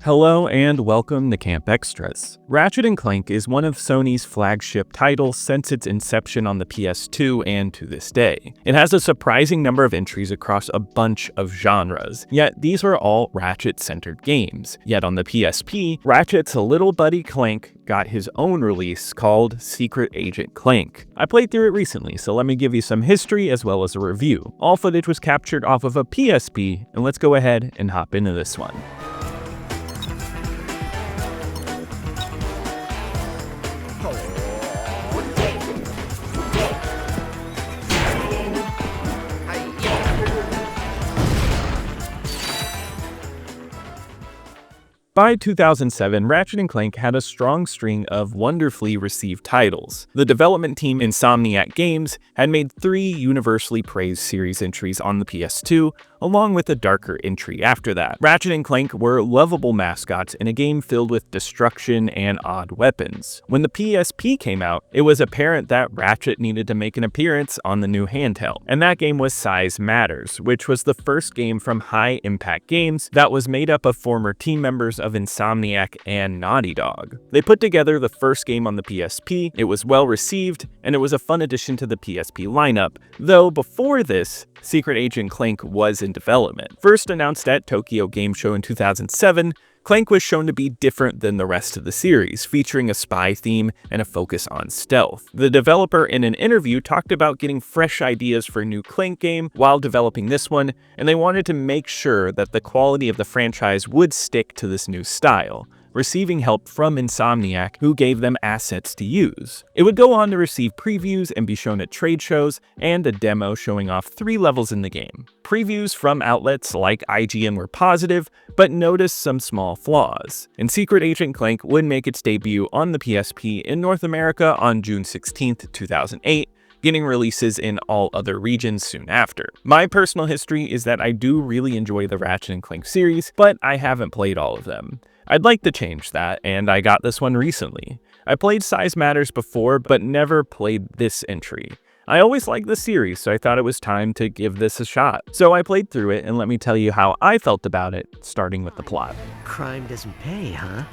Hello and welcome to Camp Xtras. Ratchet and Clank is one of Sony's flagship titles since its inception on the PS2 and to this day. It has a surprising number of entries across a bunch of genres, yet these are all Ratchet-centered games. Yet on the PSP, Ratchet's little buddy Clank got his own release called Secret Agent Clank. I played through it recently, so let me give you some history as well as a review. All footage was captured off of a PSP, and let's go ahead and hop into this one. By 2007, Ratchet and Clank had a strong string of wonderfully received titles. The development team Insomniac Games had made 3 universally praised series entries on the PS2, along with a darker entry after that. Ratchet and Clank were lovable mascots in a game filled with destruction and odd weapons. When the PSP came out, it was apparent that Ratchet needed to make an appearance on the new handheld, and that game was Size Matters, which was the first game from High Impact Games that was made up of former team members of Insomniac and Naughty Dog. They put together the first game on the PSP, it was well received, and it was a fun addition to the PSP lineup, though before this, Secret Agent Clank was in development. First announced at Tokyo Game Show in 2007, Clank was shown to be different than the rest of the series, featuring a spy theme and a focus on stealth. The developer in an interview talked about getting fresh ideas for a new Clank game while developing this one, and they wanted to make sure that the quality of the franchise would stick to this new style, receiving help from Insomniac, who gave them assets to use. It would go on to receive previews and be shown at trade shows, and a demo showing off 3 levels in the game. Previews from outlets like IGN were positive, but noticed some small flaws. And Secret Agent Clank would make its debut on the PSP in North America on June 16, 2008, getting releases in all other regions soon after. My personal history is that I do really enjoy the Ratchet and Clank series, but I haven't played all of them. I'd like to change that, and I got this one recently. I played Size Matters before, but never played this entry. I always liked the series, so I thought it was time to give this a shot. So I played through it, and let me tell you how I felt about it, starting with the plot. Crime doesn't pay, huh?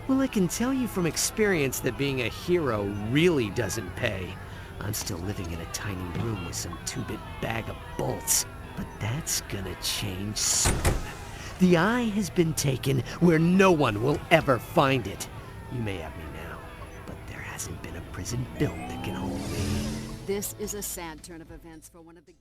Well, I can tell you from experience that being a hero really doesn't pay. I'm still living in a tiny room with some 2-bit bag of bolts, but that's gonna change soon. The eye has been taken where no one will ever find it. You may have me now, but there hasn't been a prison built that can hold me. This is a sad turn of events for one of the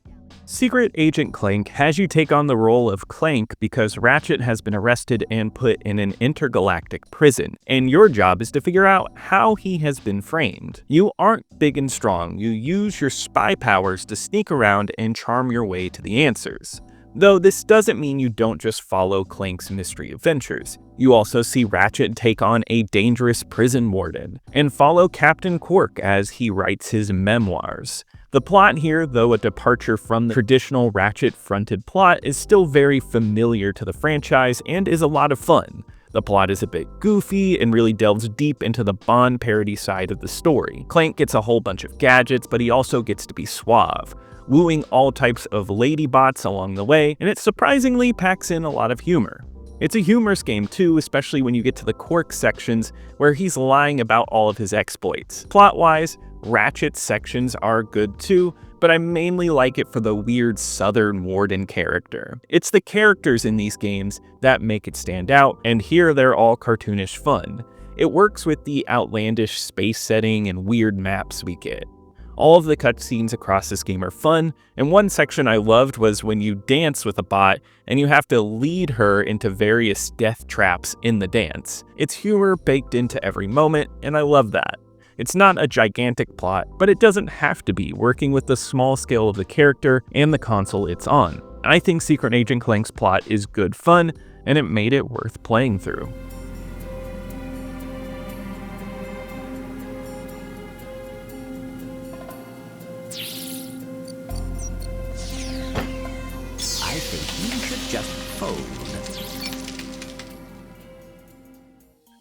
Secret Agent Clank has you take on the role of Clank because Ratchet has been arrested and put in an intergalactic prison, and your job is to figure out how he has been framed. You aren't big and strong, you use your spy powers to sneak around and charm your way to the answers. Though this doesn't mean you don't just follow Clank's mystery adventures. You also see Ratchet take on a dangerous prison warden, and follow Captain Quark as he writes his memoirs. The plot here, though a departure from the traditional Ratchet-fronted plot, is still very familiar to the franchise and is a lot of fun. The plot is a bit goofy and really delves deep into the Bond parody side of the story. Clank gets a whole bunch of gadgets, but he also gets to be suave, wooing all types of ladybots along the way, and it surprisingly packs in a lot of humor. It's a humorous game too, especially when you get to the Quark sections where he's lying about all of his exploits. Plot-wise, Ratchet sections are good too, but I mainly like it for the weird Southern Warden character. It's the characters in these games that make it stand out, and here they're all cartoonish fun. It works with the outlandish space setting and weird maps we get. All of the cutscenes across this game are fun, and one section I loved was when you dance with a bot and you have to lead her into various death traps in the dance. It's humor baked into every moment, and I love that. It's not a gigantic plot, but it doesn't have to be, working with the small scale of the character and the console it's on. I think Secret Agent Clank's plot is good fun, and it made it worth playing through. I think you should just fold.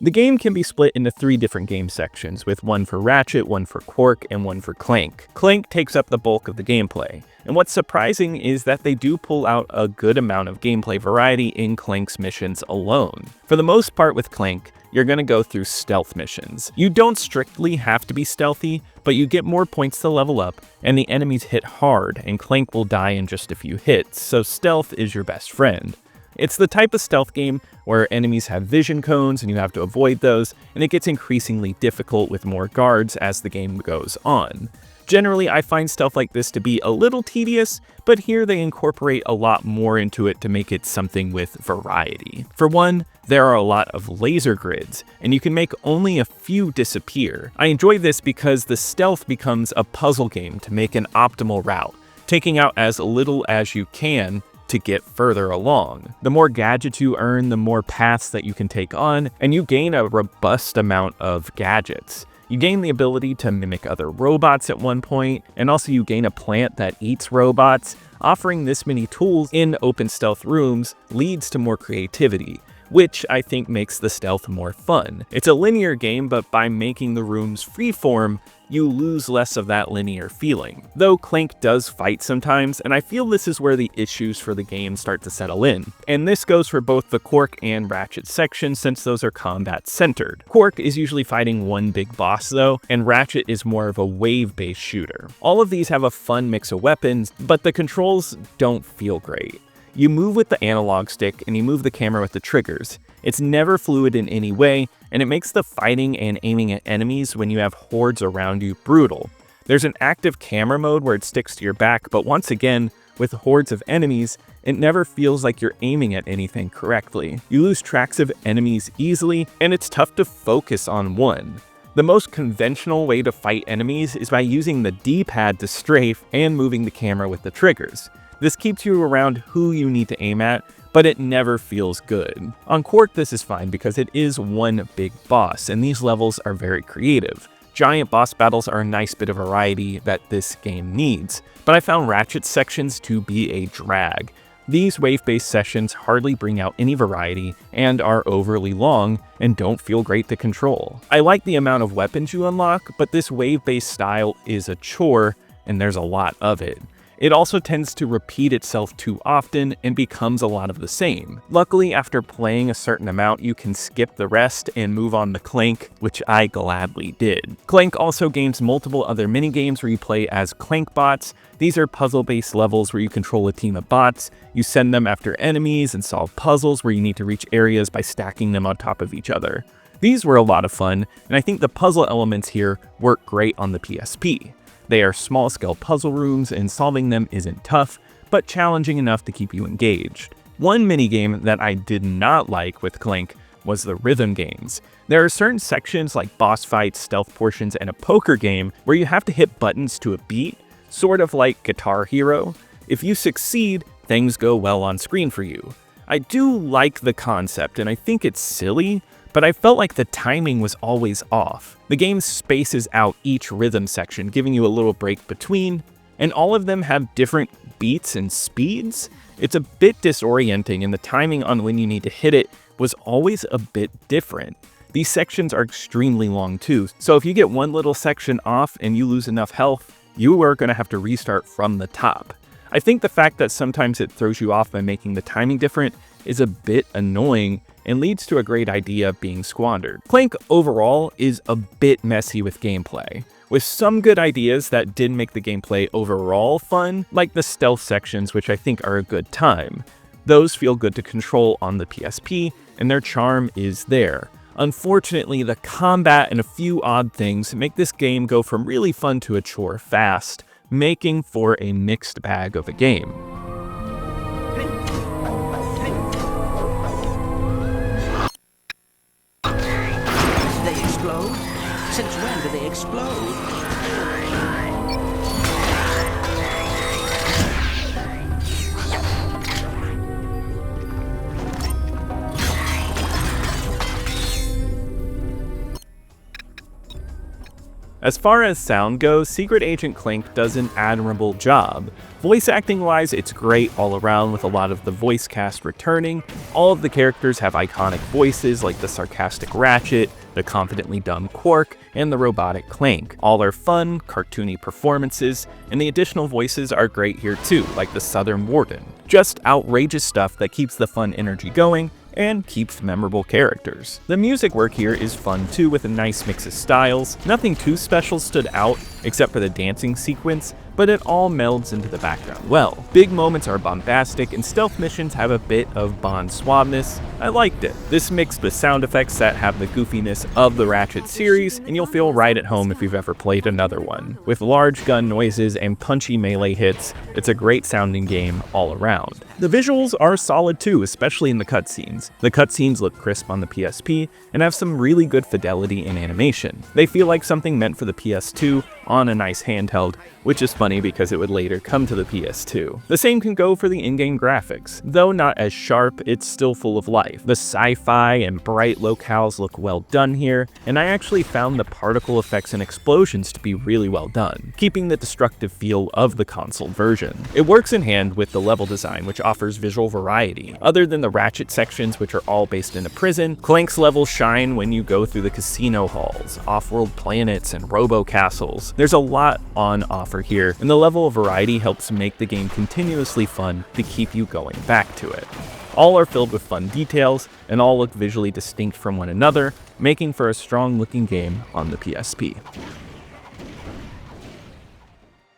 The game can be split into 3 different game sections, with one for Ratchet, one for Quark, and one for Clank. Clank takes up the bulk of the gameplay, and what's surprising is that they do pull out a good amount of gameplay variety in Clank's missions alone. For the most part with Clank, you're going to go through stealth missions. You don't strictly have to be stealthy, but you get more points to level up, and the enemies hit hard, and Clank will die in just a few hits, so stealth is your best friend. It's the type of stealth game where enemies have vision cones and you have to avoid those, and it gets increasingly difficult with more guards as the game goes on. Generally, I find stuff like this to be a little tedious, but here they incorporate a lot more into it to make it something with variety. For one, there are a lot of laser grids, and you can make only a few disappear. I enjoy this because the stealth becomes a puzzle game to make an optimal route, taking out as little as you can to get further along. The more gadgets you earn, the more paths that you can take on, and you gain a robust amount of gadgets. You gain the ability to mimic other robots at one point, and also you gain a plant that eats robots. Offering this many tools in open stealth rooms leads to more creativity, which I think makes the stealth more fun. It's a linear game, but by making the rooms freeform, you lose less of that linear feeling. Though Clank does fight sometimes, and I feel this is where the issues for the game start to settle in. And this goes for both the Quark and Ratchet sections, since those are combat centered. Quark is usually fighting one big boss though, and Ratchet is more of a wave-based shooter. All of these have a fun mix of weapons, but the controls don't feel great. You move with the analog stick and you move the camera with the triggers. It's never fluid in any way, and it makes the fighting and aiming at enemies when you have hordes around you brutal. There's an active camera mode where it sticks to your back, but once again, with hordes of enemies, it never feels like you're aiming at anything correctly. You lose tracks of enemies easily, and it's tough to focus on one. The most conventional way to fight enemies is by using the D-pad to strafe and moving the camera with the triggers. This keeps you around who you need to aim at, but it never feels good. On Quark, this is fine because it is one big boss, and these levels are very creative. Giant boss battles are a nice bit of variety that this game needs, but I found Ratchet sections to be a drag. These wave-based sessions hardly bring out any variety and are overly long and don't feel great to control. I like the amount of weapons you unlock, but this wave-based style is a chore, and there's a lot of it. It also tends to repeat itself too often and becomes a lot of the same. Luckily, after playing a certain amount, you can skip the rest and move on to Clank, which I gladly did. Clank also gains multiple other minigames where you play as Clank bots. These are puzzle-based levels where you control a team of bots. You send them after enemies and solve puzzles where you need to reach areas by stacking them on top of each other. These were a lot of fun, and I think the puzzle elements here work great on the PSP. They are small-scale puzzle rooms, and solving them isn't tough, but challenging enough to keep you engaged. One minigame that I did not like with Clank was the rhythm games. There are certain sections like boss fights, stealth portions, and a poker game where you have to hit buttons to a beat, sort of like Guitar Hero. If you succeed, things go well on screen for you. I do like the concept, and I think it's silly, but I felt like the timing was always off. The game spaces out each rhythm section, giving you a little break between, and all of them have different beats and speeds. It's a bit disorienting, and the timing on when you need to hit it was always a bit different. These sections are extremely long too, so if you get one little section off and you lose enough health, you are going to have to restart from the top. I think the fact that sometimes it throws you off by making the timing different is a bit annoying and leads to a great idea being squandered. Clank overall is a bit messy with gameplay, with some good ideas that did make the gameplay overall fun, like the stealth sections, which I think are a good time. Those feel good to control on the PSP, and their charm is there. Unfortunately, the combat and a few odd things make this game go from really fun to a chore fast, making for a mixed bag of a game. Since when do they explode? As far as sound goes, Secret Agent Clank does an admirable job. Voice acting wise, it's great all around with a lot of the voice cast returning. All of the characters have iconic voices like the sarcastic Ratchet, the confidently dumb Quark, and the robotic Clank. All are fun, cartoony performances, and the additional voices are great here too, like the Southern Warden. Just outrageous stuff that keeps the fun energy going and keeps memorable characters. The music work here is fun too, with a nice mix of styles. Nothing too special stood out except for the dancing sequence, but it all melds into the background well. Big moments are bombastic, and stealth missions have a bit of Bond suaveness. I liked it. This mixed with sound effects that have the goofiness of the Ratchet series, and you'll feel right at home if you've ever played another one. With large gun noises and punchy melee hits, it's a great sounding game all around. The visuals are solid too, especially in the cutscenes. The cutscenes look crisp on the PSP and have some really good fidelity in animation. They feel like something meant for the PS2 on a nice handheld, which is funny because it would later come to the PS2. The same can go for the in-game graphics. Though not as sharp, it's still full of life. The sci-fi and bright locales look well done here, and I actually found the particle effects and explosions to be really well done, keeping the destructive feel of the console version. It works in hand with the level design, which offers visual variety. Other than the Ratchet sections, which are all based in a prison, Clank's levels shine when you go through the casino halls, off-world planets, and robo-castles. There's a lot on offer here, and the level of variety helps make the game continuously fun to keep you going back to it. All are filled with fun details, and all look visually distinct from one another, making for a strong-looking game on the PSP.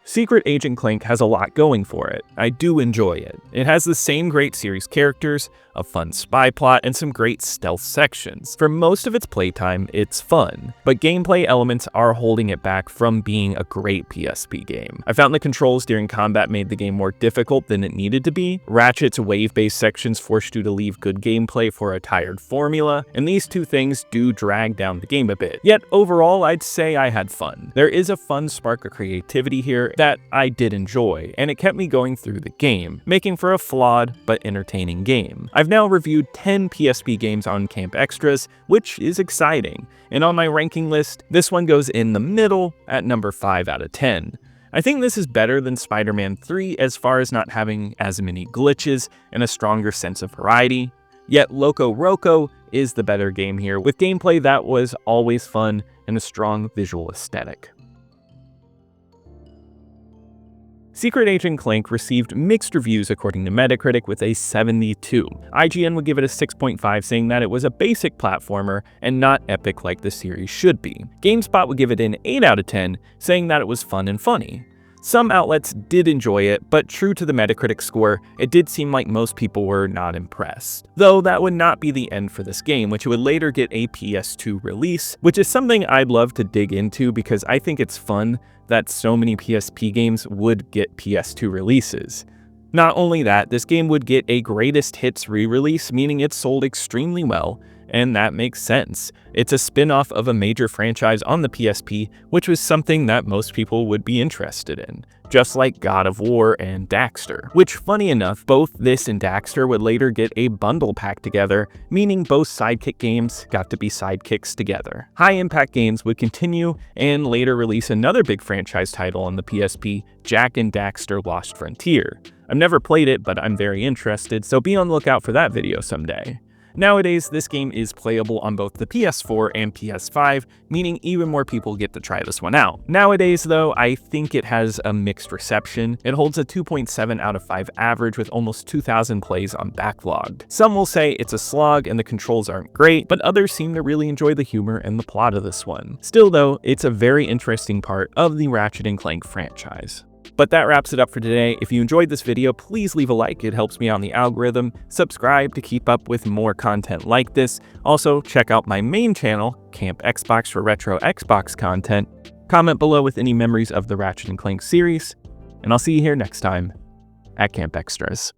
Secret Agent Clank has a lot going for it. I do enjoy it. It has the same great series characters, a fun spy plot, and some great stealth sections. For most of its playtime, it's fun, but gameplay elements are holding it back from being a great PSP game. I found the controls during combat made the game more difficult than it needed to be. Ratchet's wave-based sections forced you to leave good gameplay for a tired formula, and these two things do drag down the game a bit. Yet overall, I'd say I had fun. There is a fun spark of creativity here that I did enjoy, and it kept me going through the game, making for a flawed but entertaining game. I've now reviewed 10 PSP games on Camp Xtras, which is exciting, and on my ranking list, this one goes in the middle at number 5 out of 10. I think this is better than Spider-Man 3 as far as not having as many glitches and a stronger sense of variety, yet Loco Roco is the better game here, with gameplay that was always fun and a strong visual aesthetic. Secret Agent Clank received mixed reviews according to Metacritic with a 72. IGN would give it a 6.5, saying that it was a basic platformer and not epic like the series should be. GameSpot would give it an 8 out of 10, saying that it was fun and funny. Some outlets did enjoy it, but true to the Metacritic score, it did seem like most people were not impressed. Though that would not be the end for this game, which would later get a PS2 release, which is something I'd love to dig into because I think it's fun that so many PSP games would get PS2 releases. Not only that, this game would get a greatest hits re-release, meaning it sold extremely well, and that makes sense. It's a spin-off of a major franchise on the PSP, which was something that most people would be interested in, just like God of War and Daxter, which, funny enough, both this and Daxter would later get a bundle pack together, meaning both sidekick games got to be sidekicks together. High Impact Games would continue and later release another big franchise title on the PSP, Jak and Daxter Lost Frontier. I've never played it, but I'm very interested, so be on the lookout for that video someday. Nowadays, this game is playable on both the PS4 and PS5, meaning even more people get to try this one out. Nowadays, though, I think it has a mixed reception. It holds a 2.7 out of 5 average with almost 2,000 plays on Backlogged. Some will say it's a slog and the controls aren't great, but others seem to really enjoy the humor and the plot of this one. Still though, it's a very interesting part of the Ratchet and Clank franchise. But that wraps it up for today. If you enjoyed this video, please leave a like, it helps me on the algorithm. Subscribe to keep up with more content like this. Also, check out my main channel, Camp Xbox, for retro Xbox content. Comment below with any memories of the Ratchet and Clank series, and I'll see you here next time at Camp Xtras.